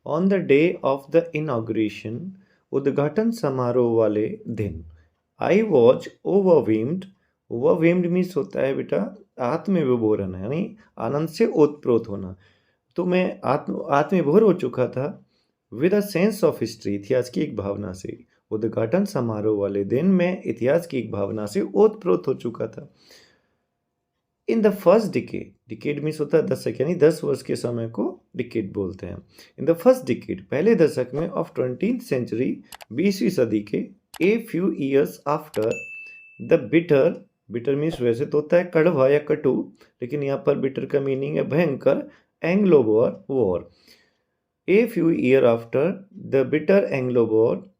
On the day of the inauguration, उद्घाटन समारोह वाले दिन, I was overwhelmed. Overwhelmed means होता है बेटा आत्मविभोरन, यानी आनंद से ओतप्रोत होना। तो मैं आत्मविभोर हो चुका था। With a sense of history, इतिहास की एक भावना से। उद्घाटन समारोह वाले दिन मैं इतिहास की एक भावना से ओतप्रोत हो चुका था। In the first decade, decade means होता है दशक, यानी 10 वर्ष के समय को डिकेड बोलते हैं। इन द फर्स्ट डिकेड, पहले दशक में, ऑफ 20th सेंचुरी, 20वीं सदी के, a few years after the bitter, bitter means वैसे तो होता है कड़वा या कटु, लेकिन यहाँ पर बिटर का मीनिंग है भयंकर, Anglo war. A few year after the bitter Anglo war,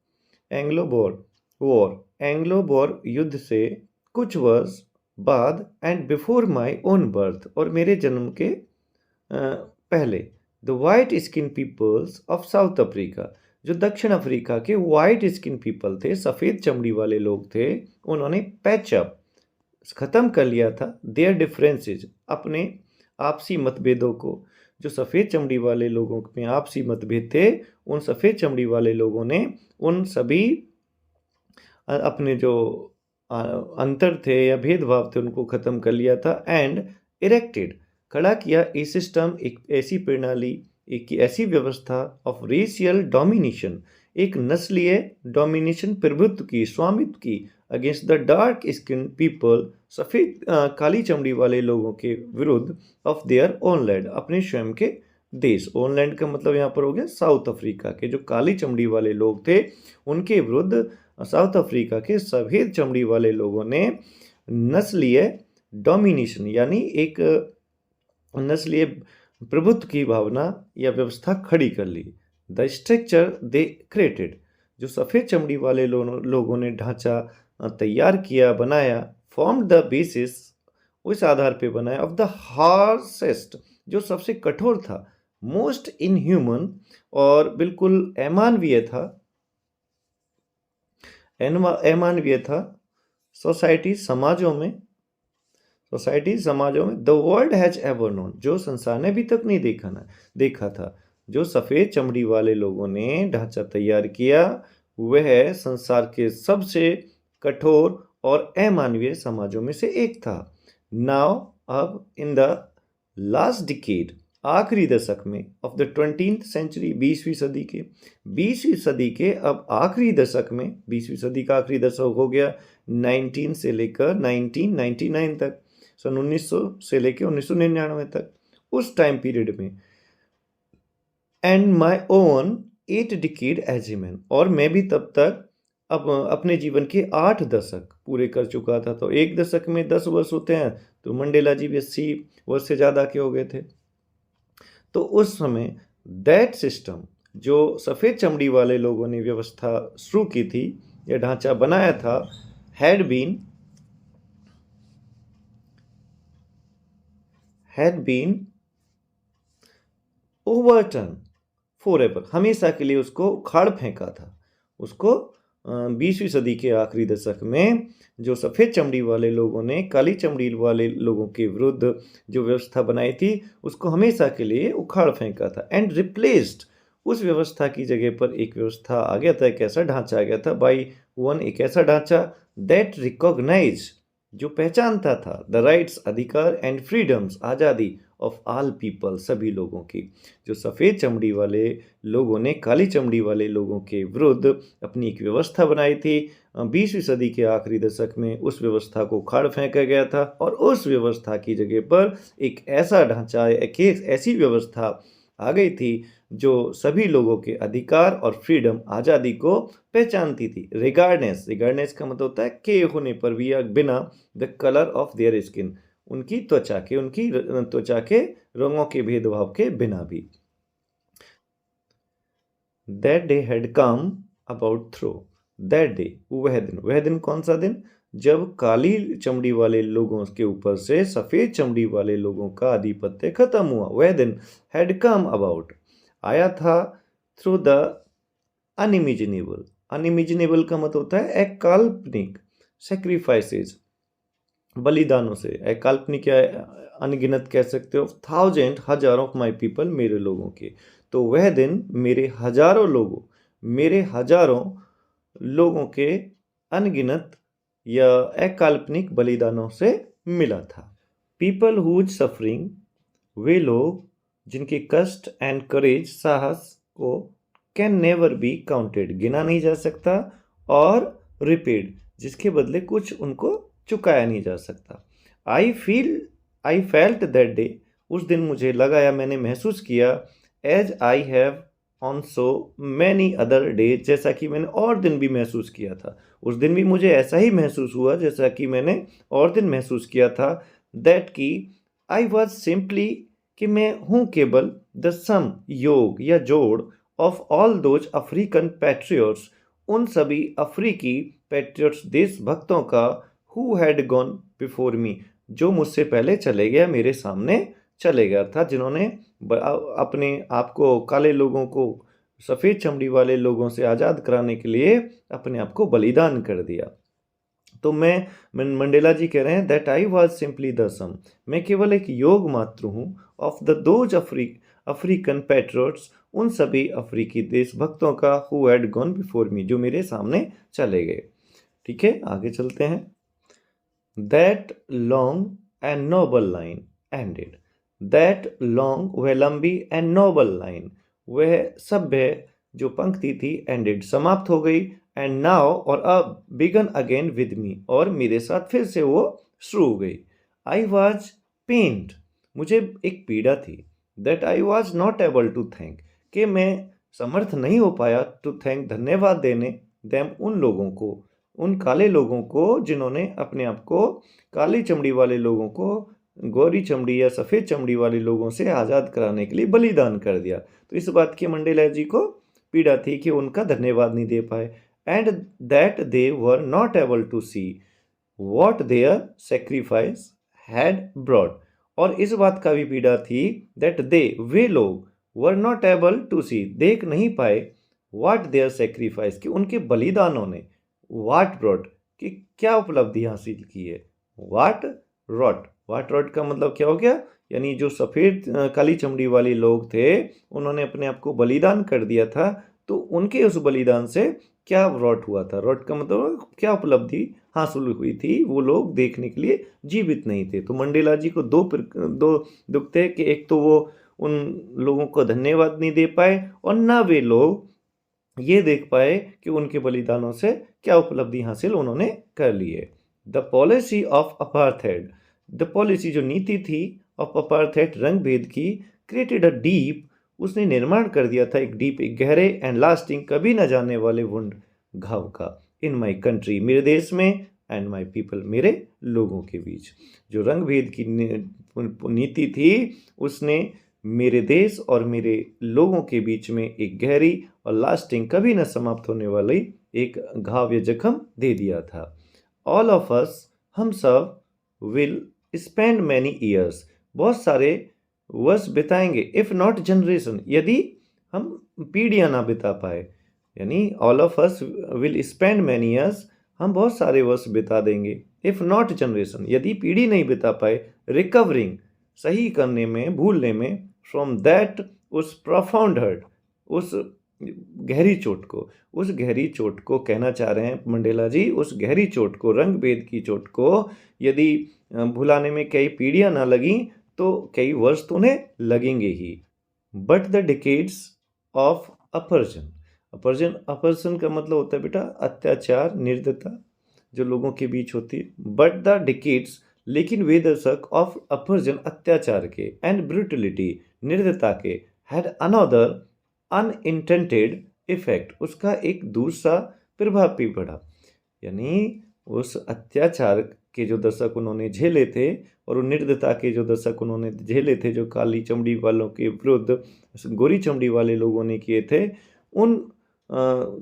Anglo war युद्ध से कुछ वर्ष बाद, and before my own birth, और मेरे जन्म के पहले, the white skin peoples of South Africa, जो दक्षिण अफ्रीका के वाइट स्किन पीपल थे, सफ़ेद चमड़ी वाले लोग थे, उन्होंने पैचअप, ख़त्म कर लिया था, देयर डिफरेंसेज, अपने आपसी मतभेदों को। जो सफ़ेद चमड़ी वाले लोगों में आपसी मतभेद थे, उन सफ़ेद चमड़ी वाले लोगों ने उन सभी अपने जो अंतर थे या भेदभाव थे उनको ख़त्म कर लिया था। एंड इरेक्टेड, खड़ा किया, ए सिस्टम, एक ऐसी प्रणाली, एक ऐसी व्यवस्था, ऑफ रेशियल डोमिनेशन, एक नस्लीय डोमिनेशन, प्रभुत्व की, स्वामित्व की, against the dark skin people, सफ़ेद काली चमड़ी वाले लोगों के विरुद्ध, ऑफ देयर ओन लैंड, अपने स्वयं के देश। ओन लैंड का मतलब यहाँ पर हो गया साउथ अफ्रीका के जो काली चमड़ी वाले लोग थे, उनके विरुद्ध साउथ अफ्रीका के सफ़ेद चमड़ी वाले लोगों ने नस्लीय डोमिनेशन, यानी एक नस्लीय प्रभुत्व की भावना या व्यवस्था खड़ी कर ली। द स्ट्रक्चर दे क्रिएटेड, जो सफ़ेद चमड़ी वाले लोगों ने ढांचा तैयार किया, बनाया, फॉर्म्ड द बेसिस, उस आधार पे बनाया, ऑफ द हार्सेस्ट, जो सबसे कठोर था, मोस्ट इनह्यूमन, और बिल्कुल अमानवीय था, अमानवीय था, सोसाइटी समाजों में, the world has ever known, जो संसार ने अभी तक नहीं देखा था। जो सफ़ेद चमड़ी वाले लोगों ने ढांचा तैयार किया, वह संसार के सबसे कठोर और अमानवीय समाजों में से एक था। नाउ, अब, इन द लास्ट डिकेड, आखिरी दशक में, ऑफ द 20th सेंचुरी, 20वीं सदी के अब आखिरी दशक में, 20वीं सदी का आखिरी दशक हो गया 19 से लेकर 1999 तक, सन 1900 से लेकर 1999 तक, उस टाइम पीरियड में। And my own 8 decade as a man, और मैं भी तब तक अब अपने जीवन के 8 दशक पूरे कर चुका था। तो एक दशक में 10 वर्ष होते हैं, तो मंडेला जी भी 80 वर्ष से ज़्यादा के हो गए थे। तो उस समय दैट सिस्टम, जो सफ़ेद चमड़ी वाले लोगों ने व्यवस्था शुरू की थी या ढांचा बनाया था, हैड बीन ओवरटर्न फॉरएवर, हमेशा के लिए उसको उखाड़ फेंका था। उसको 20वीं सदी के आखिरी दशक में जो सफ़ेद चमड़ी वाले लोगों ने काली चमड़ी वाले लोगों के विरुद्ध जो व्यवस्था बनाई थी, उसको हमेशा के लिए उखाड़ फेंका था। एंड रिप्लेस्ड, उस व्यवस्था की जगह पर एक व्यवस्था आ गया था, एक ऐसा ढांचा आ गया था, बाई वन, एक ऐसा ढांचा, दैट रिकॉग्नाइज, जो पहचानता था, द राइट्स, अधिकार, एंड फ्रीडम्स, आज़ादी, ऑफ ऑल पीपल, सभी लोगों की। जो सफ़ेद चमड़ी वाले लोगों ने काली चमड़ी वाले लोगों के विरुद्ध अपनी एक व्यवस्था बनाई थी, 20वीं सदी के आखिरी दशक में उस व्यवस्था को उखाड़ फेंका गया था, और उस व्यवस्था की जगह पर एक ऐसा ढांचा, एक ऐसी व्यवस्था आ गई थी जो सभी लोगों के अधिकार और फ्रीडम, आज़ादी को पहचानती थी। रिगार्डनेस का मतलब होता है के होने पर भी या बिना, the colour of their skin, उनकी त्वचा के रंगों के भेदभाव के बिना भी। That day had come about through, that day, वह दिन कौन सा दिन, जब काली चमड़ी वाले लोगों के ऊपर से सफ़ेद चमड़ी वाले लोगों का आधिपत्य खत्म हुआ। वह दिन हैड कम अबाउट, आया था, थ्रू द अनइमेजिनेबल, अनइमेजिनेबल का मतलब होता है अकाल्पनिक, सेक्रीफाइसेस, बलिदानों से, अकाल्पनिक या अनगिनत कह सकते हो, थाउजेंड, हजारों ऑफ माई पीपल, मेरे लोगों के। तो वह दिन मेरे हजारों लोगों के अनगिनत या अकाल्पनिक बलिदानों से मिला था। पीपल हुज सफरिंग, वे लोग जिनके कष्ट एंड करेज, साहस को कैन नेवर बी काउंटेड, गिना नहीं जा सकता, और रिपेड, जिसके बदले कुछ उनको चुकाया नहीं जा सकता। आई फेल्ट दैट डे, उस दिन मुझे लगा या मैंने महसूस किया, as I have on so many other day, जैसा कि मैंने और दिन भी महसूस किया था। उस दिन भी मुझे ऐसा ही महसूस हुआ जैसा कि मैंने और दिन महसूस किया था। दैट की आई वॉज सिंपली, कि मैं हूँ केवल द सम, योग या जोड़, of all those African patriots, उन सभी अफ्रीकी पैट्रियट्स, देशभक्तों का, who had gone before me, जो मुझसे पहले चले गया, मेरे सामने चले गया था, जिन्होंने अपने आप को, काले लोगों को सफ़ेद चमड़ी वाले लोगों से आज़ाद कराने के लिए अपने आप को बलिदान कर दिया। तो मंडेला जी कह रहे हैं that I was simply the sum, मैं केवल एक योग मात्र हूँ, of the those African patriots, उन सभी अफ्रीकी देशभक्तों का, who had gone before me, जो मेरे सामने चले गए। ठीक है, आगे चलते हैं। That long and noble line ended, that long, वह लंबी, एंड नोबल लाइन, वह सभ्य जो पंक्ति थी, एंडेड, समाप्त हो गई, एंड नाउ, और अब, बिगन अगेन विद मी, और मेरे साथ फिर से वो शुरू हो गई। आई वॉज पेन्ड, मुझे एक पीड़ा थी। That I was not able to thank, कि मैं समर्थ नहीं हो पाया टू थैंक, धन्यवाद देने, देम, उन लोगों को, उन काले लोगों को जिन्होंने अपने आप को काली चमड़ी वाले लोगों को गोरी चमड़ी या सफ़ेद चमड़ी वाले लोगों से आज़ाद कराने के लिए बलिदान कर दिया। तो इस बात की मंडेला जी को पीड़ा थी कि उनका धन्यवाद नहीं दे पाए। And that they were not able to see what their sacrifice had brought, और इस बात का भी पीड़ा थी दैट दे, वे लोग, वर नॉट एबल टू सी, देख नहीं पाए, व्हाट देयर सेक्रीफाइस, कि उनके बलिदानों ने, व्हाट ब्रॉड, कि क्या उपलब्धि हासिल की है, व्हाट रॉट का मतलब क्या हो गया, यानी जो सफ़ेद काली चमड़ी वाले लोग थे, उन्होंने अपने आप को बलिदान कर दिया था, तो उनके उस बलिदान से क्या रॉट हुआ था, रॉट का मतलब क्या उपलब्धि हासिल हुई थी, वो लोग देखने के लिए जीवित नहीं थे। तो मंडेला जी को दो दुख थे कि एक तो वो उन लोगों को धन्यवाद नहीं दे पाए, और ना वे लोग ये देख पाए कि उनके बलिदानों से क्या उपलब्धि हासिल उन्होंने कर ली है। The policy of apartheid, the policy जो नीति थी ऑफ अपार्थाइड, रंग भेद की, क्रिएटेड अ डीप, उसने निर्माण कर दिया था एक डीप, एक गहरे, एंड लास्टिंग, कभी न जाने वाले वुंड, घाव का, इन माई कंट्री, मेरे देश में, एंड माई पीपल, मेरे लोगों के बीच। जो रंग भेद की नीति थी, उसने मेरे देश और मेरे लोगों के बीच में एक गहरी और लास्टिंग, कभी न समाप्त होने वाली एक घाव या जख्म दे दिया था। ऑल ऑफ अस, हम सब, विल स्पेंड मैनी ईयर्स, बहुत सारे वर्ष बिताएंगे, इफ नॉट जनरेशन, यदि हम पीढ़ियां ना बिता पाए, यानी all of us will spend many years, हम बहुत सारे वर्ष बिता देंगे, इफ नॉट जनरेशन, यदि पीढ़ी नहीं बिता पाए, रिकवरिंग, सही करने में, भूलने में, फ्रॉम दैट, उस प्रोफाउंड हर्ट, उस गहरी चोट को, उस गहरी चोट को कहना चाह रहे हैं मंडेला जी, उस गहरी चोट को, रंग भेद की चोट को यदि भुलाने में कई पीढ़ियां ना लगी तो कई वर्ष तो उन्हें लगेंगे ही। बट द डिकेड्स ऑफ अपर्जन, अपर्जन का मतलब होता है बेटा अत्याचार, निर्दयता जो लोगों के बीच होती है। बट द डिकेड्स, लेकिन वे दशक, ऑफ अपर्जन, अत्याचार के, एंड ब्रूटलिटी, निर्दयता के, हैड अनदर अनइंटेंडेड इफेक्ट, उसका एक दूसरा प्रभाव भी पड़ा, यानी उस अत्याचार के जो दशक उन्होंने झेले थे और निर्दयता के जो दशक उन्होंने झेले थे, जो काली चमड़ी वालों के विरुद्ध गोरी चमड़ी वाले लोगों ने किए थे, उन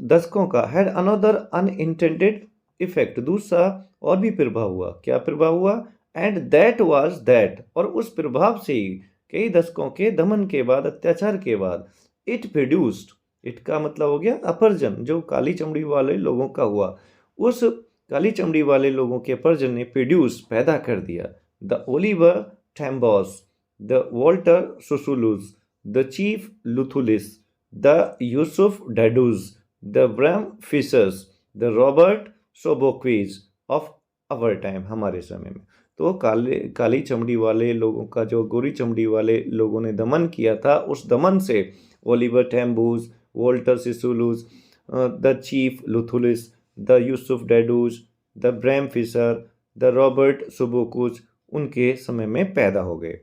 दशकों का हैड अनदर अनइंटेंडेड इफेक्ट, दूसरा और भी प्रभाव हुआ। क्या प्रभाव हुआ? एंड दैट वाज दैट, और उस प्रभाव से ही कई दशकों के दमन के बाद, अत्याचार के बाद, इट प्रोड्यूस्ड, इट का मतलब हो गया अपर्जन, जो काली चमड़ी वाले लोगों का हुआ, उस काली चमड़ी वाले लोगों के अपर्जन ने प्रोड्यूस, पैदा कर दिया, the Oliver Tambos, the Walter Sisulus, the chief Luthulis, the Yusuf Dadus, the Bram Fishers, the Robert Soboquist of our time, हमारे समय में। तो काली चमड़ी वाले लोगों का जो गोरी चमड़ी वाले लोगों ने दमन किया था, उस दमन से Oliver Tambos, Walter Sisulus, the chief Luthulis, the Yusuf Dadoos, the Bram Fischer, the Robert Sobukwes उनके समय में पैदा हो गए।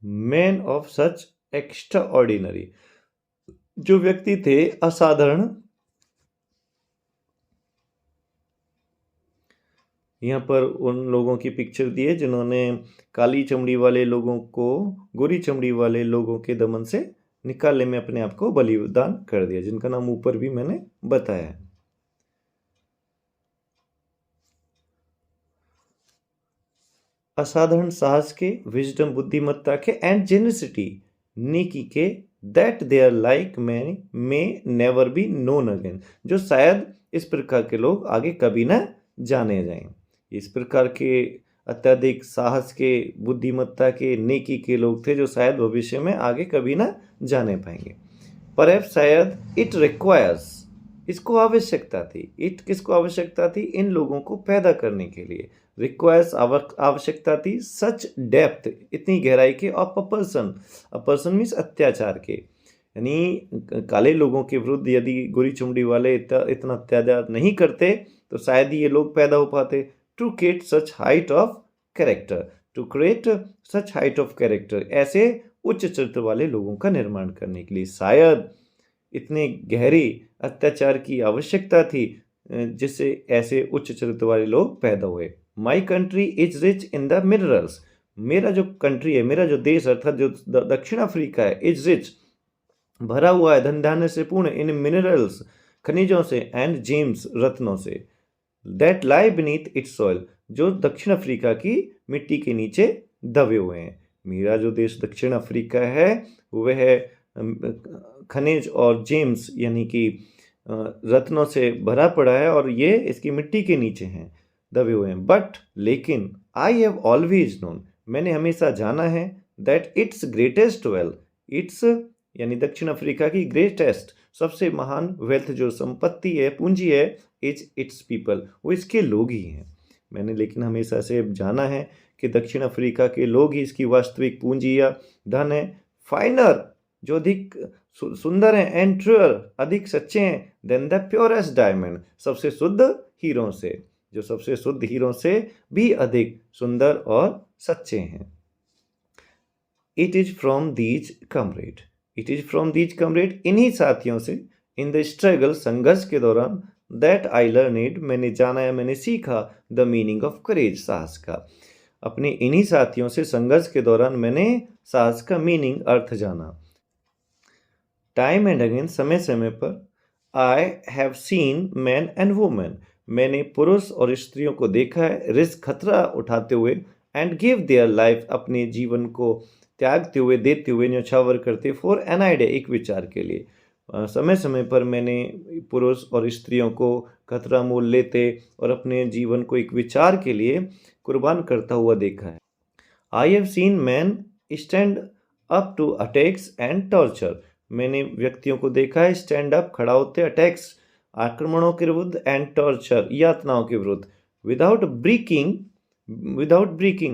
Man of such extraordinary, जो व्यक्ति थे असाधारण। यहाँ पर उन लोगों की पिक्चर दी है जिन्होंने काली चमड़ी वाले लोगों को गोरी चमड़ी वाले लोगों के दमन से निकालने में अपने आप को बलिदान कर दिया, जिनका नाम ऊपर भी मैंने बताया है। असाधारण साहस के, विजडम बुद्धिमत्ता के, एंड जेनसिटी नेकी के, that they are like man may never be known again, जो शायद इस प्रकार के लोग आगे कभी ना जाने जाएं। इस प्रकार के अत्यधिक साहस के, बुद्धिमत्ता के, नेकी के लोग थे जो शायद भविष्य में आगे कभी ना जाने पाएंगे। पर शायद इट रिक्वायर्स, इसको आवश्यकता थी। इट किसको आवश्यकता थी? इन लोगों को पैदा करने के लिए। रिक्वायर्स आवश्यकता थी सच डेप्थ, इतनी गहराई के, ऑफ अ पर्सन मीन्स अत्याचार के, यानी काले लोगों के विरुद्ध यदि गोरी चमड़ी वाले इतना अत्याचार नहीं करते तो शायद ही ये लोग पैदा हो पाते। To create such height of character, to create such height of character, ऐसे उच्च चरित्र वाले लोगों का निर्माण करने के लिए शायद इतने गहरे अत्याचार की आवश्यकता थी जिससे ऐसे उच्च चरित्र वाले लोग पैदा हुए। My country is rich in the minerals, मेरा जो कंट्री है, मेरा जो देश अर्थात जो दक्षिण अफ्रीका है, इज रिच, भरा हुआ है, धन धान्य से पूर्ण, इन मिनरल्स, खनिजों से, एंड जेम्स, रत्नों से, that lie beneath it's soil, जो दक्षिण अफ्रीका की मिट्टी के नीचे दबे हुए हैं। मेरा जो देश दक्षिण अफ्रीका है वह खनिज और जेम्स यानी कि रत्नों से भरा पड़ा है और ये इसकी मिट्टी के नीचे हैं, दबे हुए हैं। बट लेकिन आई हैव ऑलवेज नोन, मैंने हमेशा जाना है, that it's greatest wealth, it's यानी दक्षिण अफ्रीका की ग्रेटेस्ट, सबसे महान वेल्थ जो संपत्ति है, पूंजी है, इज इट्स पीपल, वो इसके लोग ही हैं। मैंने लेकिन हमेशा से जाना है कि दक्षिण अफ्रीका के लोग ही इसकी वास्तविक पूंजी या धन है। फाइनर, जो अधिक सुंदर हैं, एंड ट्रूअर, अधिक सच्चे हैं, देन द प्योरेस्ट डायमंड, सबसे शुद्ध हीरों से, जो सबसे शुद्ध हीरों से भी अधिक सुंदर और सच्चे हैं। It is from these comrade, it is from these comrade, इन्हीं साथियों से, इन द स्ट्रगल, संघर्ष के दौरान, दैट आई लर्नड, मैंने जाना या मैंने सीखा, द मीनिंग ऑफ करेज, साहस का। अपने इन्हीं साथियों से संघर्ष के दौरान मैंने साहस का मीनिंग, अर्थ जाना। टाइम एंड अगेन, समय समय पर, आई have seen man and women, मैंने पुरुष और स्त्रियों को देखा है, रिस्क, खतरा उठाते हुए, एंड गिव देयर लाइफ, अपने जीवन को त्यागते हुए, देते हुए, न्यौछावर करते, फॉर एन आइडिया, एक विचार के लिए। समय समय पर मैंने पुरुष और स्त्रियों को खतरा मोल लेते और अपने जीवन को एक विचार के लिए कुर्बान करता हुआ देखा है। I have seen man stand up to attacks and torture, मैंने व्यक्तियों को देखा है स्टैंड अप, खड़ा होते, अटैक्स, आक्रमणों के विरुद्ध, एंड टॉर्चर, यातनाओं के विरुद्ध, विदाउट ब्रेकिंग,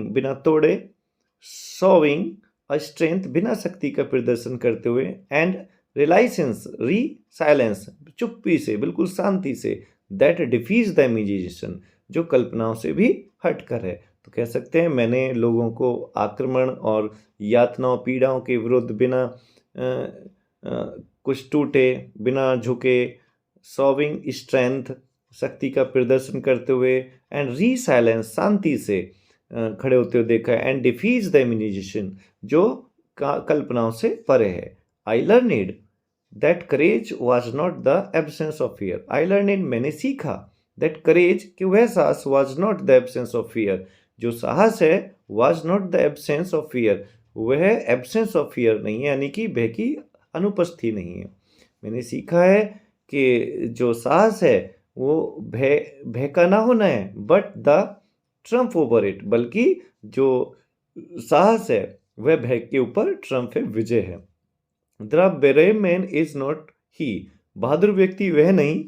बिना तोड़े, सॉविंग अ स्ट्रेंथ, बिना शक्ति का प्रदर्शन करते हुए, एंड साइलेंस, चुप्पी से, बिल्कुल शांति से, दैट डिफीज द इमेजिनेशन, जो कल्पनाओं से भी हटकर है। तो कह सकते हैं मैंने लोगों को आक्रमण और यातनाओं, पीड़ाओं के विरुद्ध बिना कुछ टूटे, बिना झुके, सॉविंग स्ट्रेंथ, शक्ति का प्रदर्शन करते हुए, एंड रीसाइलेंस, शांति से खड़े होते हुए देखा है, एंड डिफीज द इमेजिनेशन, जो कल्पनाओं से परे है। I learned that courage was not the absence of fear, I learned, मैंने सीखा, दैट करेज, कि वह साहस, was not the absence of fear, जो साहस है, was not the absence of fear, वह एब्सेंस ऑफ फियर नहीं है, यानी कि भय की अनुपस्थिति नहीं है। मैंने सीखा है कि जो साहस है वो भय का ना होना है, but the Trump over it, बल्कि जो साहस है वह भय के ऊपर ट्रम्प है, विजय है। The brave man is not he, बहादुर व्यक्ति वह नहीं,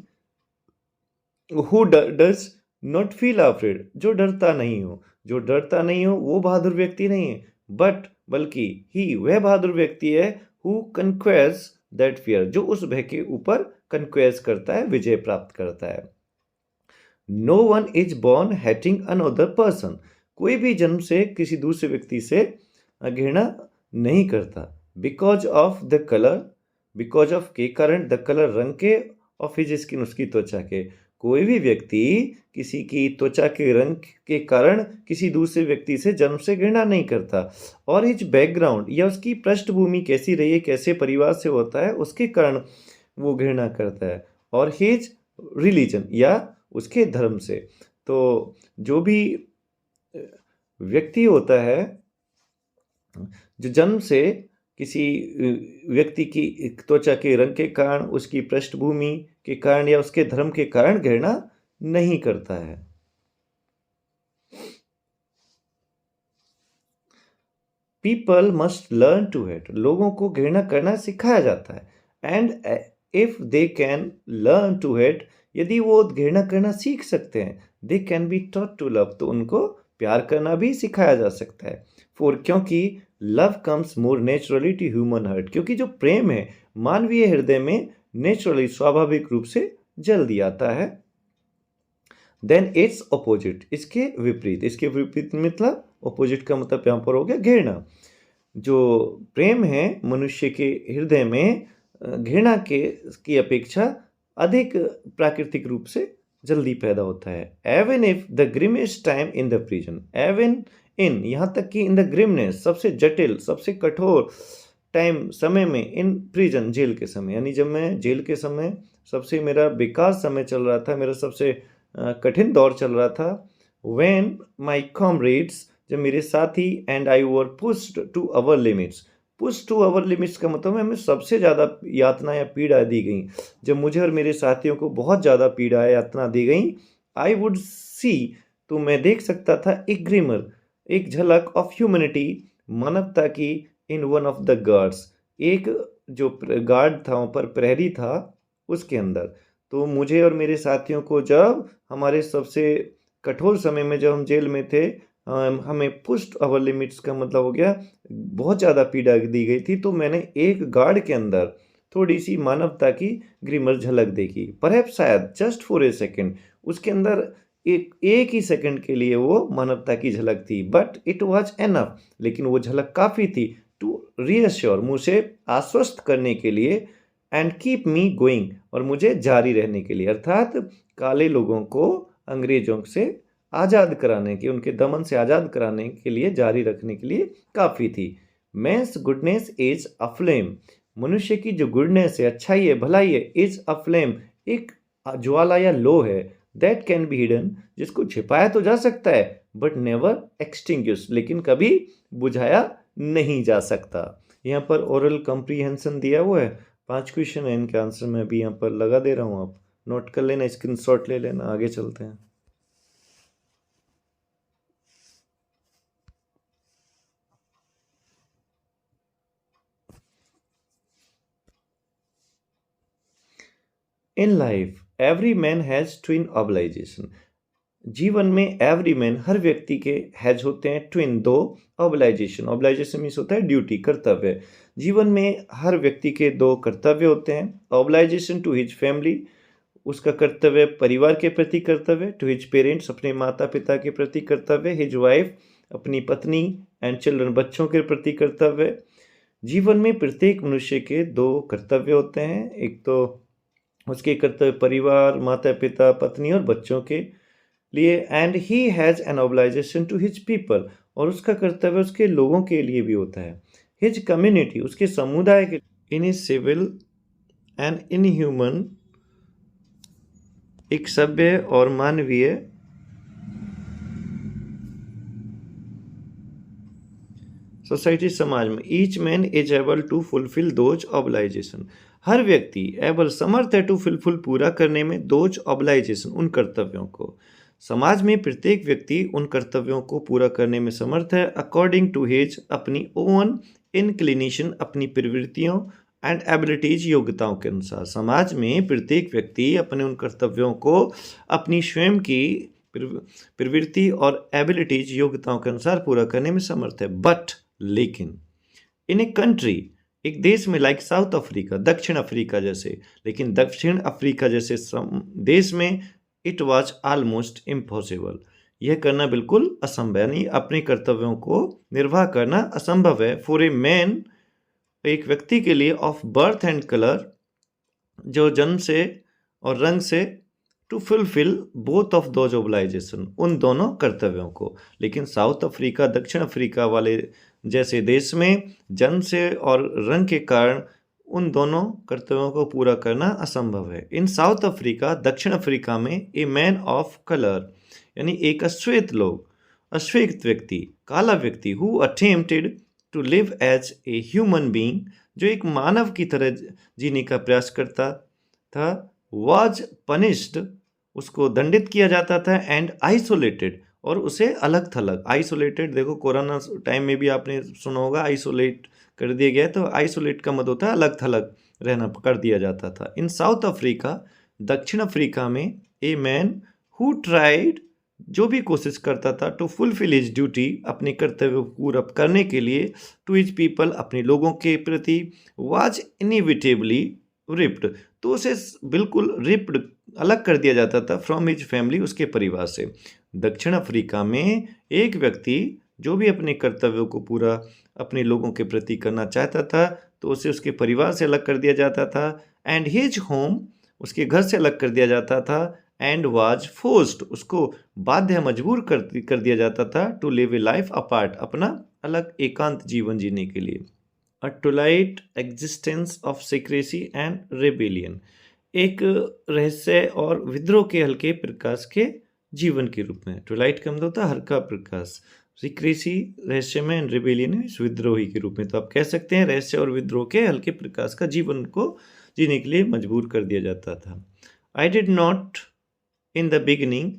who does not feel afraid, जो डरता नहीं हो, जो डरता नहीं हो वो बहादुर व्यक्ति नहीं है, बट बल्कि ही वह बहादुर व्यक्ति है हु कन्क्वेस्ट दैट फियर, जो उस भय के ऊपर कन्क्वेस्ट करता है, विजय प्राप्त करता है। No one is born hating another person, कोई भी जन्म से किसी दूसरे व्यक्ति से घृणा नहीं करता। Because of the colour, because of के कारण, द कलर रंग के, ऑफ हिज स्किन उसकी त्वचा के, कोई भी व्यक्ति किसी की त्वचा के रंग के कारण किसी दूसरे व्यक्ति से जन्म से घृणा नहीं करता। और हिज बैकग्राउंड या उसकी पृष्ठभूमि कैसी रही है, कैसे परिवार से होता है, उसके कारण वो घृणा करता है। और हिज रिलीजन या उसके धर्म से। तो जो भी व्यक्ति होता है जो जन्म से किसी व्यक्ति की त्वचा के रंग के कारण, उसकी पृष्ठभूमि के कारण या उसके धर्म के कारण घृणा नहीं करता है। People must learn to hate, लोगों को घृणा करना सिखाया जाता है। And if they can learn to hate, यदि वो घृणा करना सीख सकते हैं, they can be taught to love, तो उनको प्यार करना भी सिखाया जा सकता है। क्योंकि love comes more naturally to human heart, क्योंकि जो प्रेम है मानवीय हृदय में नेचुरली स्वाभाविक रूप से जल्दी आता है। देन इट्स अपोजिट, इसके विपरीत, इसके विपरीत मतलब अपोजिट का मतलब यहाँ पर हो गया घृणा। जो प्रेम है मनुष्य के हृदय में घृणा के की अपेक्षा अधिक प्राकृतिक रूप से जल्दी पैदा होता है। Even if the grimmest time in the prison, even in यहाँ तक कि इन द ग्रिमनेस, सबसे जटिल सबसे कठोर टाइम समय में, इन प्रिजन जेल के समय, यानी जब मैं जेल के समय सबसे मेरा बेकार समय चल रहा था, मेरा सबसे कठिन दौर चल रहा था। व्हेन माय कॉमरेड्स, जब मेरे साथी, and I were pushed to our limits, push to our limits का मतलब हमें सबसे ज़्यादा यातना या पीड़ा दी गई, जब मुझे और मेरे साथियों को बहुत ज़्यादा पीड़ा या यातना दी गई। आई वुड सी, तो मैं देख सकता था एक ग्लिमर, एक झलक ऑफ ह्यूमैनिटी, मानवता की, in one of the guards, एक जो गार्ड था वहाँ पर प्रहरी था उसके अंदर। तो मुझे और मेरे साथियों को जब हमारे सबसे कठोर समय में जब हम जेल में थे, हमें पुश्ड अवर लिमिट्स का मतलब हो गया बहुत ज़्यादा पीड़ा दी गई थी, तो मैंने एक गार्ड के अंदर थोड़ी सी मानवता की ग्लिमर झलक देखी। परहैप्स शायद जस्ट फॉर ए सेकेंड, उसके अंदर एक ही सेकंड के लिए वो मानवता की झलक थी, बट इट वॉज एनफ, लेकिन वो झलक काफ़ी थी टू रीअश्योर, मुझे आश्वस्त करने के लिए, एंड कीप मी गोइंग, और मुझे जारी रहने के लिए, अर्थात काले लोगों को अंग्रेजों से आज़ाद कराने के, उनके दमन से आज़ाद कराने के लिए, जारी रखने के लिए काफ़ी थी। Man's goodness is a flame, मनुष्य की जो गुडनेस है, अच्छाई है, भलाई है, इज अ फ्लेम, एक ज्वाला या लो है, दैट कैन बी हिडन, जिसको छिपाया तो जा सकता है, बट नेवर एक्सटिंग्विश, लेकिन कभी बुझाया नहीं जा सकता। यहाँ पर ओरल कॉम्प्रीहेंशन दिया हुआ है, 5 क्वेश्चन है, इनके आंसर मैं भी यहाँ पर लगा दे रहा हूँ, आप नोट कर लेना, स्क्रीनशॉट ले लेना, आगे चलते हैं। In life every man has twin obligation, जीवन में एवरी मैन, हर व्यक्ति के हैज होते हैं ट्विन, दो ऑब्लाइजेशन, ऑब्लाइजेशन मीन्स होता है ड्यूटी, कर्तव्य। जीवन में हर व्यक्ति के दो कर्तव्य होते हैं। ऑब्लाइजेशन टू हिज फैमिली, उसका कर्तव्य परिवार के प्रति कर्तव्य, टू हिज पेरेंट्स, अपने माता पिता के प्रति कर्तव्य, हिज वाइफ, अपनी पत्नी, एंड चिल्ड्रन, बच्चों के प्रति कर्तव्य। जीवन में प्रत्येक मनुष्य के दो कर्तव्य होते हैं, एक तो उसके कर्तव्य परिवार, माता पिता, पत्नी और बच्चों के लिए, and he has an obligation to his people, और उसका कर्तव्य उसके लोगों के लिए भी होता है। हिज कम्युनिटी, उसके समुदाय के, in his civil and in human, एक सभ्य और मानवीय सोसाइटी, समाज में। Each man is able to fulfil those obligation, हर व्यक्ति एबल समर्थ है टू फुलफिल पूरा करने में, दोज ऑब्लाइजेशन उन कर्तव्यों को। समाज में प्रत्येक व्यक्ति उन कर्तव्यों को पूरा करने में समर्थ है, अकॉर्डिंग टू हिज, अपनी ओन इंक्लिनेशन, अपनी प्रवृत्तियों, एंड एबिलिटीज योग्यताओं के अनुसार। समाज में प्रत्येक व्यक्ति अपने उन कर्तव्यों को अपनी स्वयं की प्रवृत्ति और एबिलिटीज योग्यताओं के अनुसार पूरा करने में समर्थ है। बट लेकिन इन ए कंट्री, एक देश में, लाइक साउथ अफ्रीका, दक्षिण अफ्रीका जैसे, लेकिन दक्षिण अफ्रीका जैसे देश में इट वॉज ऑलमोस्ट इम्पॉसिबल, यह करना बिल्कुल असंभव, यानी अपने कर्तव्यों को निर्वाह करना असंभव है। फॉर ए मैन, एक व्यक्ति के लिए, ऑफ बर्थ एंड कलर, जो जन्म से और रंग से, to fulfil both of those obligation, उन दोनों कर्तव्यों को। लेकिन साउथ अफ्रीका, दक्षिण अफ्रीका वाले जैसे देश में जन्म से और रंग के कारण उन दोनों कर्तव्यों को पूरा करना असंभव है। इन साउथ अफ्रीका, दक्षिण अफ्रीका में, ए मैन ऑफ कलर, यानी एक अश्वेत व्यक्ति, काला व्यक्ति, who attempted to live as a human being, जो एक मानव की तरह जीने का प्रयास करता था, वाज पनिश्ड, उसको दंडित किया जाता था, एंड आइसोलेटेड, और उसे अलग थलग। आइसोलेटेड, देखो कोरोना टाइम में भी आपने सुना होगा, आइसोलेट कर दिया गया, तो आइसोलेट का मतलब होता है अलग थलग रहना, कर दिया जाता था। इन साउथ अफ्रीका, दक्षिण अफ्रीका में, ए मैन हु ट्राइड, जो भी कोशिश करता था, टू फुलफिल हिज ड्यूटी, अपने कर्तव्य को पूरा करने के लिए, टू हिज पीपल, अपने लोगों के प्रति, वाज इनएविटेबली रिप्ड, तो उसे बिल्कुल रिप्ड, अलग कर दिया जाता था, फ्रॉम हिज फैमिली, उसके परिवार से। दक्षिण अफ्रीका में एक व्यक्ति जो भी अपने कर्तव्यों को पूरा अपने लोगों के प्रति करना चाहता था, तो उसे उसके परिवार से अलग कर दिया जाता था, एंड हिज होम, उसके घर से अलग कर दिया जाता था, एंड वाज फोर्स्ड, उसको बाध्य, मजबूर कर दिया जाता था, to live a life apart, अपना अलग एकांत जीवन जीने के लिए। A twilight existence of secrecy and rebellion, एक रहस्य और विद्रोह के हल्के प्रकाश के जीवन के रूप में। टुलाइट का मतलब होता है हल्का प्रकाश, सीक्रेसी रहस्य में, एंड रेबेलियन विद्रोही के रूप में। तो आप कह सकते हैं रहस्य और विद्रोह के हल्के प्रकाश का जीवन को जीने के लिए मजबूर कर दिया जाता था। I did not in the beginning,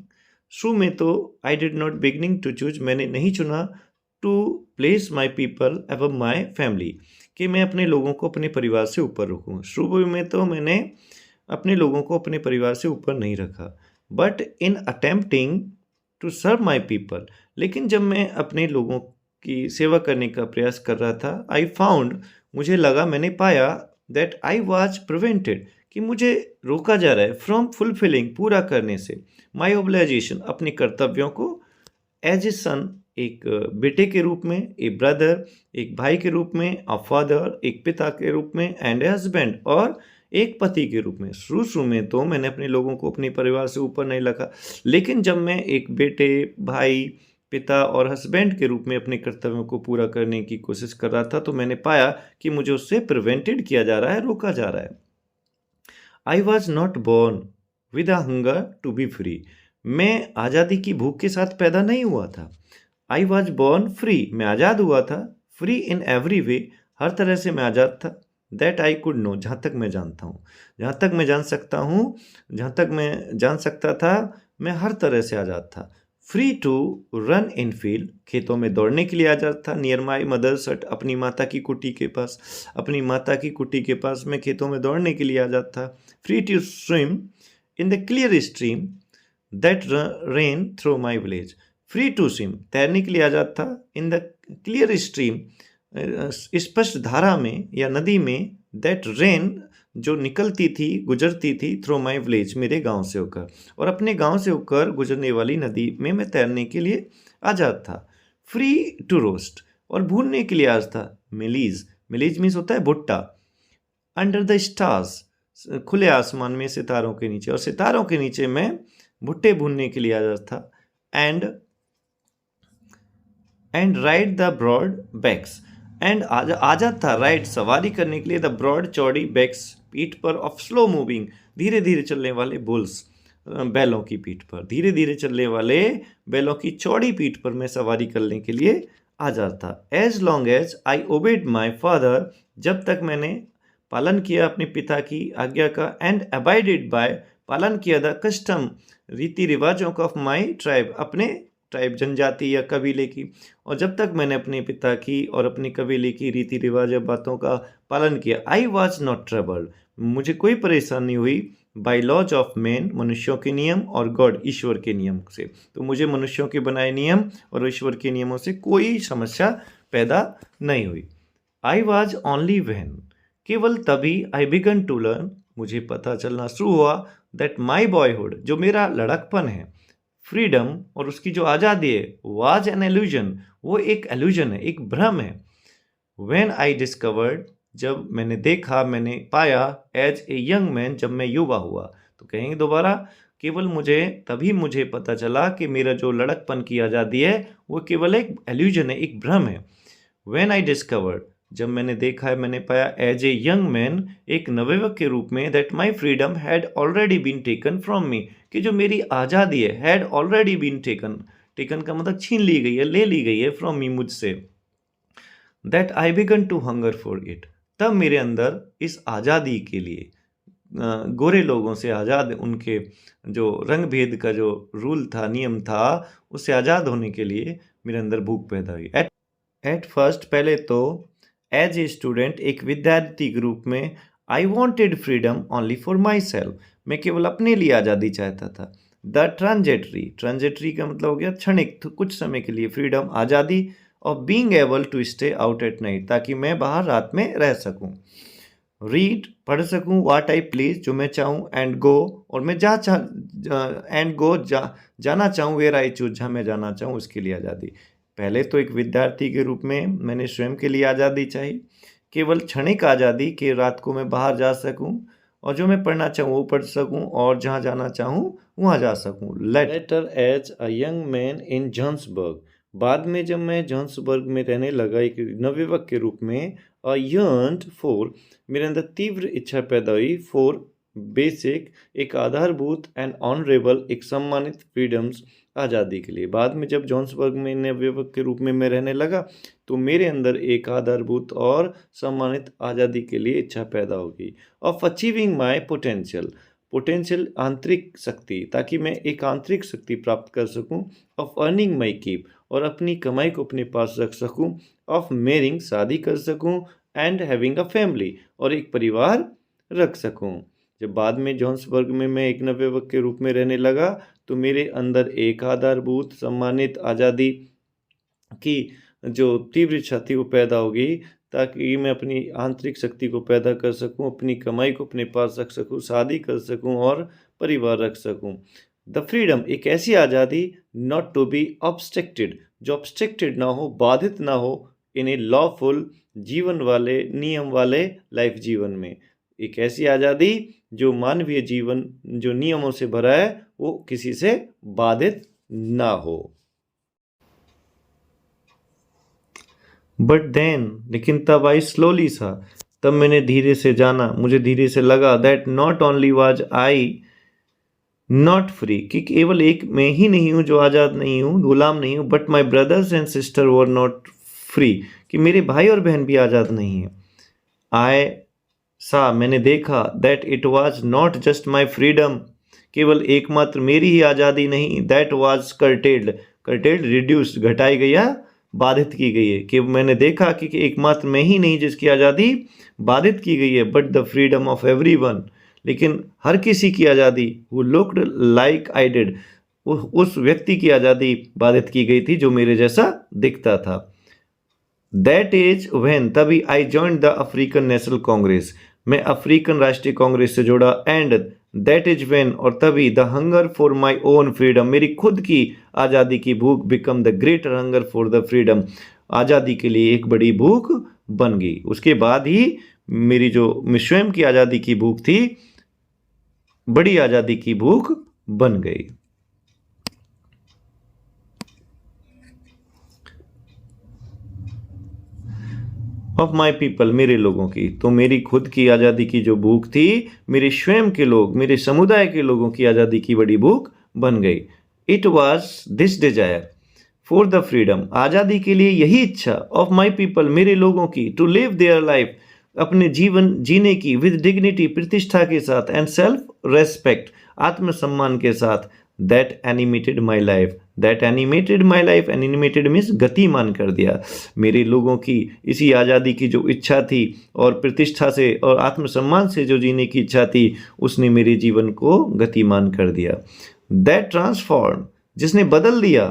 शुरू में तो I did not beginning to choose, मैंने नहीं चुना, टू प्लेस माई पीपल एवं माई फैमिली, कि मैं अपने लोगों को अपने परिवार से ऊपर रखूँ। शुरू में तो मैंने अपने लोगों को अपने परिवार से ऊपर नहीं रखा। But in attempting to serve my people, लेकिन जब मैं अपने लोगों की सेवा करने का प्रयास कर रहा था, आई फाउंड, मुझे लगा, मैंने पाया, दैट आई वॉज प्रिवेंटेड, कि मुझे रोका जा रहा है, फ्रॉम फुलफिलिंग, पूरा करने से, माई ओब्लाइजेशन, अपने कर्तव्यों को, एज ए सन, एक बेटे के रूप में, ए ब्रदर, एक भाई के रूप में, अ फादर, एक पिता के रूप में, एंड ए हस्बैंड, और एक पति के रूप में। शुरू में तो मैंने अपने लोगों को अपने परिवार से ऊपर नहीं रखा, लेकिन जब मैं एक बेटे, भाई, पिता और हस्बैंड के रूप में अपने कर्तव्यों को पूरा करने की कोशिश कर रहा था, तो मैंने पाया कि मुझे उससे प्रिवेंटेड किया जा रहा है, रोका जा रहा है। I was not born with a hunger to be free, मैं आज़ादी की भूख के साथ पैदा नहीं हुआ था। आई वॉज बोर्न फ्री, मैं आज़ाद हुआ था, फ्री इन एवरी वे, हर तरह से मैं आज़ाद था, दैट आई कुड नो, जहाँ तक मैं जानता हूँ, जहाँ तक मैं जान सकता हूँ, जहाँ तक मैं जान सकता था, मैं हर तरह से आज़ाद था। Free to run in field, खेतों में दौड़ने के लिए आज़ाद था, नियर माई मदर्स हट, अपनी माता की कुटी के पास, अपनी माता की कुटी के पास मैं खेतों में दौड़ने के लिए आज़ाद था। Free to swim in the clear stream that ran through my village, free to swim, तैरने के लिए आज़ाद था, इन द क्लियर स्ट्रीम, स्पष्ट धारा में या नदी में, दैट रेन, जो निकलती थी, गुजरती थी, थ्रू माई विलेज, मेरे गांव से होकर, और अपने गांव से होकर गुजरने वाली नदी में मैं तैरने के लिए आज़ाद था। फ्री टू रोस्ट, और भूनने के लिए आज था, मिलीज, मिलीज मीन्स होता है भुट्टा, अंडर द स्टार्स, खुले आसमान में सितारों के नीचे, और सितारों के नीचे मैं भुट्टे भूनने के लिए आज़ाद था। And ride the broad backs, and आज़ाद था, राइड, सवारी करने के लिए, द ब्रॉड, चौड़ी, बैक्स, पीठ पर, ऑफ स्लो मूविंग, धीरे धीरे चलने वाले, बुल्स, बैलों की पीठ पर, धीरे धीरे चलने वाले बैलों की चौड़ी पीठ पर मैं सवारी करने के लिए आज़ाद था। As long as I obeyed my father, जब तक मैंने पालन किया अपने पिता की आज्ञा का, एंड अबाइडेड बाय, पालन किया द कस्टम, रीति रिवाजों का, ऑफ माई ट्राइब, अपने ट्राइब जनजाति या कबीले की। और जब तक मैंने अपने पिता की और अपने कबीले की रीति रिवाज या बातों का पालन किया, आई वॉज नॉट ट्रबल्ड, मुझे कोई परेशानी हुई बाय लॉज ऑफ मैन, मनुष्यों के नियम, और गॉड, ईश्वर के नियम से। तो मुझे मनुष्यों के बनाए नियम और ईश्वर के नियमों से कोई समस्या पैदा नहीं हुई। आई वॉज ओनली व्हेन, केवल तभी, आई बिगन टू लर्न, मुझे पता चलना शुरू हुआ, दैट माई बॉयहुड, जो मेरा लड़कपन है, फ्रीडम और उसकी जो आज़ादी है, वाज एन एल्यूजन, वो एक एल्यूजन है, एक भ्रम है। व्हेन आई डिस्कवर्ड, जब मैंने देखा, मैंने पाया, एज ए यंग मैन, जब मैं युवा हुआ। तो कहेंगे दोबारा, केवल तभी मुझे पता चला कि मेरा जो लड़कपन की आज़ादी है वो केवल एक एल्यूजन है, एक भ्रम है। व्हेन आई डिस्कवर्ड, जब मैंने देखा है, मैंने पाया, एज ए यंग मैन, एक नवयुवक के रूप में, that my freedom had already been taken from me, कि जो मेरी आज़ादी है, had already been taken, taken का मतलब छीन ली गई है, ले ली गई है, फ्रॉम मी, मुझसे। That I began to hunger for it, तब मेरे अंदर इस आज़ादी के लिए, गोरे लोगों से आज़ाद, उनके जो रंग भेद का जो रूल था, नियम था, उससे आज़ाद होने के लिए मेरे अंदर भूख पैदा हुई। एट फर्स्ट, पहले तो एज ए स्टूडेंट, एक विद्यार्थी के रूप में, I wanted freedom only for my self, मैं केवल अपने लिए आज़ादी चाहता था। द ट्रांजेटरी, ट्रांजेटरी का मतलब हो गया क्षणिक, तो कुछ समय के लिए, फ्रीडम आज़ादी, of being able to stay out at night, ताकि मैं बाहर रात में रह सकूं। रीड, पढ़ सकूं, व्हाट आई प्लीज, जो मैं चाहूं, एंड गो, और मैं जाना चाहूं, वेयर आई चूज, जहाँ मैं जाना चाहूं, उसके लिए आज़ादी। पहले तो एक विद्यार्थी के रूप में मैंने स्वयं के लिए आज़ादी चाही, केवल क्षणिक आज़ादी, कि रात को मैं बाहर जा सकूं और जो मैं पढ़ना चाहूँ वो पढ़ सकूं, और जहाँ जाना चाहूँ वहाँ जा सकूं। Later as a young man in Johannesburg, बाद में जब मैं जोहान्सबर्ग में रहने लगा एक नवयुवक के रूप में, अ यर्न्ड फॉर, मेरे अंदर तीव्र इच्छा पैदा हुई, फॉर बेसिक, एक आधारभूत, एंड ऑनरेबल, एक सम्मानित, फ्रीडम्स, आज़ादी के लिए। बाद में जब जोहान्सबर्ग में नवयुवक के रूप में मैं रहने लगा, तो मेरे अंदर एक आधारभूत और सम्मानित आज़ादी के लिए इच्छा पैदा होगी। ऑफ अचीविंग माई पोटेंशियल, आंतरिक शक्ति, ताकि मैं एक आंतरिक शक्ति प्राप्त कर सकूं। ऑफ अर्निंग माई कीप, और अपनी कमाई को अपने पास रख सकूं। ऑफ मैरिंग, शादी कर सकूं। एंड हैविंग अ फैमिली, और एक परिवार रख सकूं। जब बाद में जोहान्सबर्ग में मैं एक नवयुवक के रूप में रहने लगा, तो मेरे अंदर एक आधारभूत, सम्मानित, आज़ादी की जो तीव्र इच्छा थी वो पैदा होगी, ताकि मैं अपनी आंतरिक शक्ति को पैदा कर सकूं, अपनी कमाई को अपने पास रख सकूं, शादी कर सकूं और परिवार रख सकूं। द फ्रीडम, एक ऐसी आज़ादी, नॉट टू बी ऑब्स्ट्रक्टेड, जो ऑब्स्ट्रक्टेड ना हो, बाधित ना हो, इन ए लॉफुल, जीवन वाले, नियम वाले लाइफ, जीवन में। एक ऐसी आज़ादी जो मानवीय जीवन जो नियमों से भरा है वो किसी से बाधित ना हो। बट देन, लेकिन तब आई स्लोली सा, तब मैंने धीरे से जाना, मुझे धीरे से लगा, that not only was I not free, कि केवल एक मैं ही नहीं हूँ जो आज़ाद नहीं हूँ, गुलाम नहीं हूँ, but my brothers and sister were not free, कि मेरे भाई और बहन भी आज़ाद नहीं हैं। आई सा, मैंने देखा, that it was not just my freedom, केवल एकमात्र मेरी ही आज़ादी नहीं, दैट वाज कर्टेल्ड, रिड्यूस्ड, घटाई गई या बाधित की गई है। कि मैंने देखा कि एकमात्र मैं ही नहीं जिसकी आज़ादी बाधित की गई है, but the freedom of everyone, लेकिन हर किसी की आज़ादी, who looked like I did, उस व्यक्ति की आज़ादी बाधित की गई थी जो मेरे जैसा दिखता था। दैट इज व्हेन, तभी, I joined the African national Congress, मैं अफ्रीकन राष्ट्रीय कांग्रेस से जुड़ा। एंड दैट इज व्हेन, और तभी, the hunger for my own freedom, मेरी खुद की आज़ादी की भूख, become the greater hunger for the freedom, आज़ादी के लिए एक बड़ी भूख बन गई। उसके बाद ही मेरी जो स्वयं की आज़ादी की भूख थी, बड़ी आज़ादी की भूख बन गई। ऑफ माई पीपल, मेरे लोगों की, तो मेरी खुद की आज़ादी की जो भूख थी, मेरे स्वयं के लोग, मेरे समुदाय के लोगों की आज़ादी की बड़ी भूख बन गई। It was this desire for the freedom, आज़ादी के लिए यही इच्छा, ऑफ माई पीपल, मेरे लोगों की, टू लिव देयर लाइफ, अपने जीवन जीने की, विद डिग्निटी, प्रतिष्ठा के साथ, एंड सेल्फ रेस्पेक्ट, आत्मसम्मान के साथ, that animated my life, that animated my life, animated means गतिमान कर दिया। मेरे लोगों की इसी आज़ादी की जो इच्छा थी और प्रतिष्ठा से और आत्मसम्मान से जो जीने की इच्छा थी, उसने मेरे जीवन को गतिमान कर दिया। दैट ट्रांसफॉर्म, जिसने बदल दिया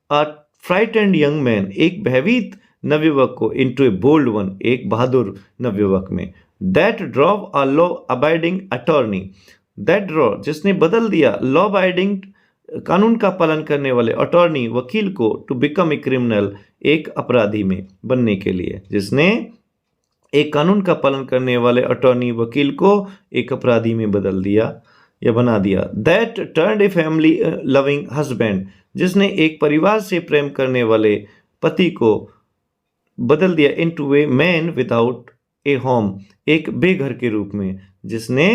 अ फ्राइटेंड यंग मैन, एक भयभीत नवयुवक को, इनटू ए बोल्ड वन, एक बहादुर नवयुवक में। That drove a law abiding attorney, that draw, जिसने बदल दिया लॉ अबाइडिंग, कानून का पालन करने वाले, अटॉर्नी, वकील को, टू बिकम ए क्रिमिनल, एक अपराधी में बनने के लिए, जिसने एक कानून का पालन करने वाले अटॉर्नी, वकील को एक अपराधी में बदल दिया या बना दिया। That turned a family loving husband, जिसने एक परिवार से प्रेम करने वाले पति को बदल दिया into a man without A home, एक बेघर के रूप में, जिसने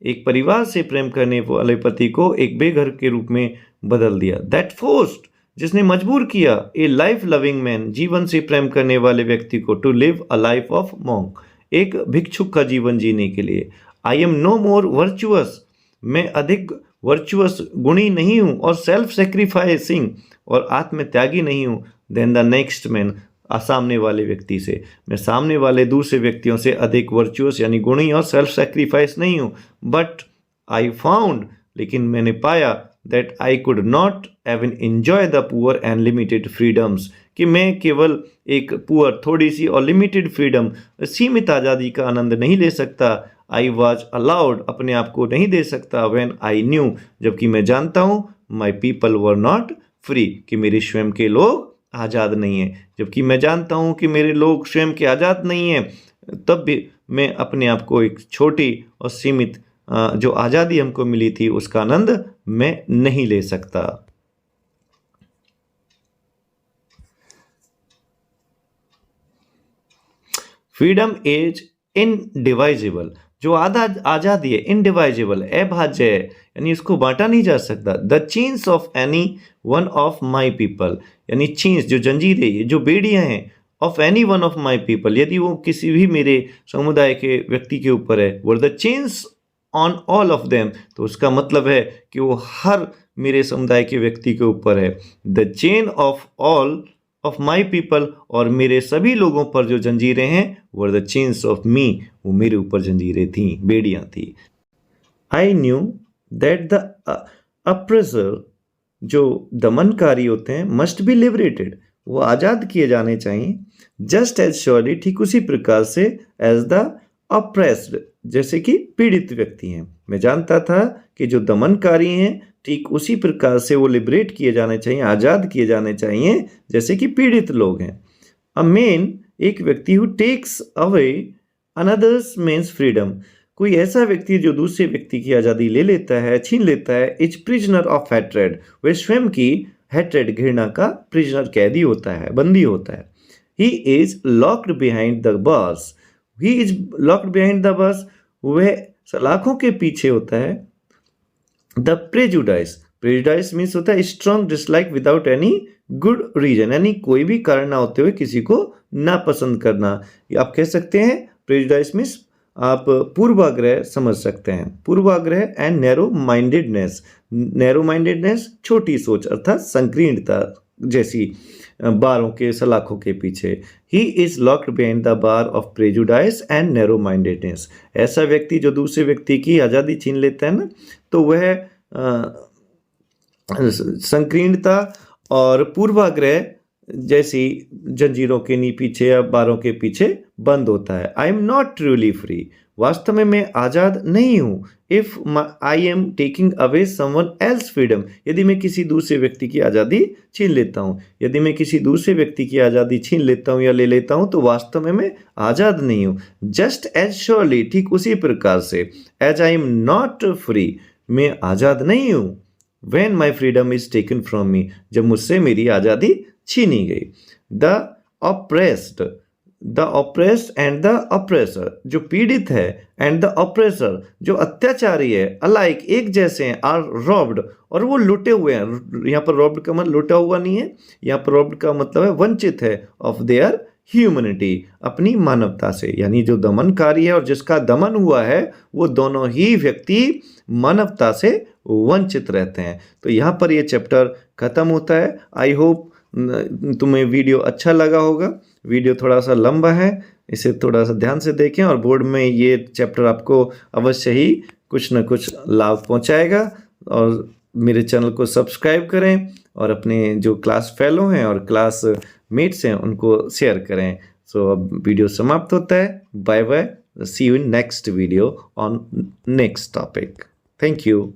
एक परिवार से प्रेम करने वाले पति को एक बेघर के रूप में बदल दिया। दैट फोर्स्ड, जिसने मजबूर किया ए लाइफ लविंग मैन, जीवन से प्रेम करने वाले व्यक्ति को, to live a life of monk, एक भिक्षुक का जीवन जीने के लिए। I am no more virtuous, मैं अधिक वर्चुअस गुणी नहीं हूँ, और सेल्फ सेक्रीफाइसिंग, और आत्मत्यागी नहीं हूँ, देन द नेक्स्ट मैन, सामने वाले व्यक्ति से, मैं सामने वाले दूसरे व्यक्तियों से अधिक वर्चुअस यानी गुणी और सेल्फ सेक्रीफाइस नहीं हूँ। बट आई फाउंड, लेकिन मैंने पाया, that I could not even enjoy the poor and limited freedoms, कि मैं केवल एक पुअर, थोड़ी सी और लिमिटेड फ्रीडम, सीमित आज़ादी का आनंद नहीं ले सकता। आई वॉज अलाउड, अपने आप को नहीं दे सकता। व्हेन आई न्यू, जबकि मैं जानता हूँ, my people were not free, कि मेरे स्वयं के लोग आज़ाद नहीं हैं, जबकि मैं जानता हूँ कि मेरे लोग स्वयं के आज़ाद नहीं हैं, तब भी मैं अपने आप को एक छोटी और सीमित जो आज़ादी हमको मिली थी उसका आनंद मैं नहीं ले सकता। फ्रीडम इज इनडिवाइजिबल, जो आज़ादी है, इनडिवाइजिबल, अभाज्य है, यानी इसको बांटा नहीं जा सकता। The chains of any one of my people, यानी चेन्स, जो जंजीरें, जो बेड़ियां हैं, of any one of my people, यदि वो किसी भी मेरे समुदाय के व्यक्ति के ऊपर है, were the chains on all of them, तो उसका मतलब है कि वो हर मेरे समुदाय के व्यक्ति के ऊपर है। The chain of all of my people, और मेरे सभी लोगों पर जो जंजीरें हैं, were the chains of me, वो मेरे ऊपर जंजीरें थी, बेड़ियां थी। I knew that the oppressor, जो दमनकारी होते हैं, मस्ट बी लिबरेटेड, वो आज़ाद किए जाने चाहिए। जस्ट एज श्योरली, ठीक उसी प्रकार से, एज द अप्रेस्ड, जैसे कि पीड़ित व्यक्ति हैं। मैं जानता था कि जो दमनकारी हैं, ठीक उसी प्रकार से वो लिबरेट किए जाने चाहिए, आज़ाद किए जाने चाहिए, जैसे कि पीड़ित लोग हैं। अ मैन, एक व्यक्ति, who takes away another's man's freedom, कोई ऐसा व्यक्ति जो दूसरे व्यक्ति की आज़ादी ले लेता है, छीन लेता है, इज प्रिजनर ऑफ हैट्रेड, वह स्वयं की हैट्रेड, घृणा का प्रिजनर, कैदी होता है, बंदी होता है। He is locked behind the bars, he is locked behind the bars, वह सलाखों के पीछे होता है। द प्रेजुडाइस, प्रेजुडाइस मीन्स होता है strong dislike without any good reason, यानी कोई भी कारण ना होते हुए किसी को नापसंद करना। आप कह सकते हैं प्रेजुडाइस मीन्स आप पूर्वाग्रह समझ सकते हैं, पूर्वाग्रह। And narrow mindedness, narrow mindedness छोटी सोच अर्थात संकीर्णता, जैसी बारों के सलाखों के पीछे। He is locked behind the bar of prejudice and narrow mindedness, ऐसा व्यक्ति जो दूसरे व्यक्ति की आज़ादी छीन लेता है ना, तो वह संकीर्णता और पूर्वाग्रह जैसी जंजीरों के पीछे या बारों के पीछे बंद होता है। आई एम नॉट ट्रूली फ्री, वास्तव में मैं आज़ाद नहीं हूँ। If I am taking away someone else freedom, यदि मैं किसी दूसरे व्यक्ति की आज़ादी छीन लेता हूँ, यदि मैं किसी दूसरे व्यक्ति की आज़ादी छीन लेता हूँ या ले लेता हूँ, तो वास्तव में मैं आज़ाद नहीं हूँ। जस्ट एज श्योरली, ठीक उसी प्रकार से, as I am not free, मैं आज़ाद नहीं हूँ। When my freedom is taken from me, जब मुझसे मेरी आज़ादी छीनी गई। The oppressed, the oppressed and the oppressor, जो पीड़ित है, एंड द ऑप्रेसर, जो अत्याचारी है, अलाइक, एक जैसे हैं, आर रॉब्ड, और वो लुटे हुए हैं। यहाँ पर रॉब्ड का मतलब लुटा हुआ नहीं है, यहाँ पर रॉब्ड का मतलब है वंचित है, ऑफ देयर ह्यूमनिटी, अपनी मानवता से, यानी जो दमनकारी है और जिसका दमन हुआ है, वो दोनों ही व्यक्ति मानवता से वंचित रहते हैं। तो यहाँ पर ये चैप्टर ख़त्म होता है। आई होप तुम्हें वीडियो अच्छा लगा होगा। वीडियो थोड़ा सा लंबा है, इसे थोड़ा सा ध्यान से देखें और बोर्ड में ये चैप्टर आपको अवश्य ही कुछ न कुछ लाभ पहुंचाएगा। और मेरे चैनल को सब्सक्राइब करें और अपने जो क्लास फेलो हैं और क्लास मेट्स हैं उनको शेयर करें। सो अब वीडियो समाप्त होता है। Bye bye, see you in next video on next topic. Thank you.